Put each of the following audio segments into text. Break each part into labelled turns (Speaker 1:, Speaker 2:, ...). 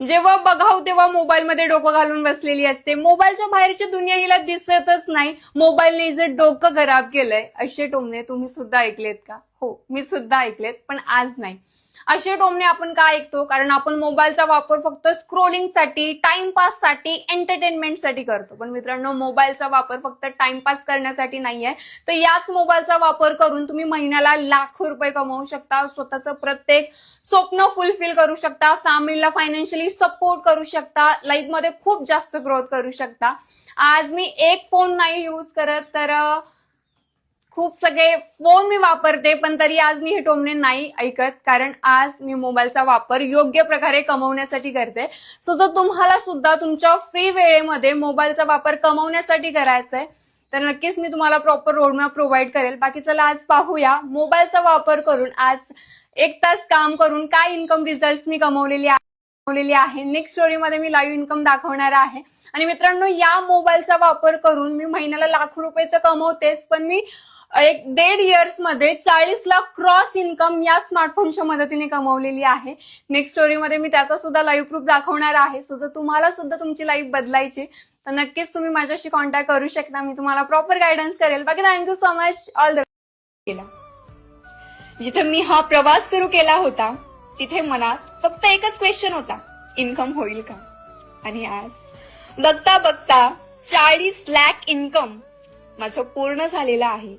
Speaker 1: जेव्हा बघाव तेव्हा मोबाईलमध्ये डोकं घालून बसलेली असते. मोबाईलच्या बाहेरची दुनिया हिला दिसतच नाही. मोबाईलने हिचं डोकं खराब केलंय असे टोमणे तुम्ही सुद्धा ऐकलेत का? हो, मी सुद्धा ऐकलेत, पण आज नाही. असे टोमणे आपण का ऐकतो? कारण आपण मोबाईलचा वापर फक्त स्क्रोलिंगसाठी, टाइमपाससाठी, एंटरटेनमेंटसाठी करतो. पण मित्रांनो, मोबाईलचा वापर फक्त टाइमपास करण्यासाठी नाहीये, तर याच मोबाईलचा वापर करून तुम्ही महिन्याला लाखो रुपये कमवू शकता, स्वतःचं प्रत्येक स्वप्न फुलफिल करू शकता, फॅमिलीला फायनान्शियली सपोर्ट करू शकता, लाईफमध्ये खूप जास्त ग्रोथ करू शकता. आज मी एक फोन नाही यूज करत, तर खूप सगळे फोन मी वापरते, पण तरी आज मी हे टोमणे नाही ऐकत, कारण आज मी मोबाईलचा वापर योग्य प्रकारे कमवण्यासाठी करते. सो जर तुम्हाला सुद्धा तुमच्या फ्री वेळेमध्ये मोबाईलचा वापर कमवण्यासाठी करायचा आहे, तर नक्कीच मी तुम्हाला प्रॉपर रोडमॅप प्रोव्हाइड करेल. बाकी चला आज पाहूया मोबाईलचा वापर करून आज 1 तास काम करून काय इन्कम रिझल्ट मी कमवलेली आहे. नेक्स्ट स्टोरीमध्ये मी लाईव्ह इन्कम दाखवणार आहे. आणि मित्रांनो, या मोबाईलचा वापर करून मी महिन्याला लाखो रुपये तर कमवतेच, पण मी 1.5 इयर्स मध्ये 40 लाख क्रॉस इन्कम या स्मार्टफोनच्या मदतीने कमवलेली आहे. नेक्स्ट स्टोरीमध्ये मी त्याचा सुद्धा लाईव्ह प्रूफ दाखवणार आहे. सो जर तुम्हाला सुद्धा तुमची लाईफ बदलायची तर नक्कीच तुम्ही माझ्याशी कॉन्टॅक्ट करू शकता. मी तुम्हाला प्रॉपर गायडन्स करेल. बाकी thank you so much. All the केला. जिथे मी हा प्रवास सुरू केला होता तिथे मनात फक्त एकच क्वेश्चन होता, इन्कम होईल का? आणि आज बघता बघता 40 लाख इन्कम माझं पूर्ण झालेला आहे.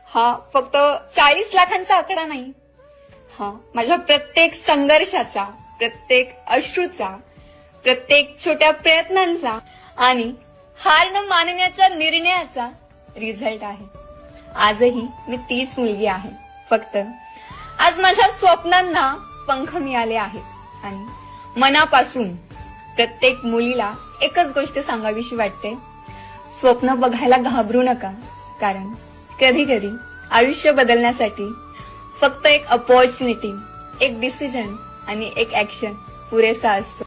Speaker 1: हा फक्त 40 लाखांचा आकडा नाही, हा माझ्या प्रत्येक संघर्षाचा, प्रत्येक अश्रूचा, प्रत्येक छोट्या प्रयत्नांचा आणि हार न मानण्याच्या निर्णयाचा रिझल्ट आहे. आजही मी तीच मुलगी आहे, फक्त आज माझ्या स्वप्नांना पंख मिळाले आहेत. आणि मनापासून प्रत्येक मुलीला एकच गोष्ट सांगावीशी वाटते, स्वप्न बघायला घाबरू नका, कारण कधी कधी आयुष्य बदलण्यासाठी फक्त एक अपॉर्च्युनिटी, एक डिसिजन आणि एक ऍक्शन पुरेसा असतो.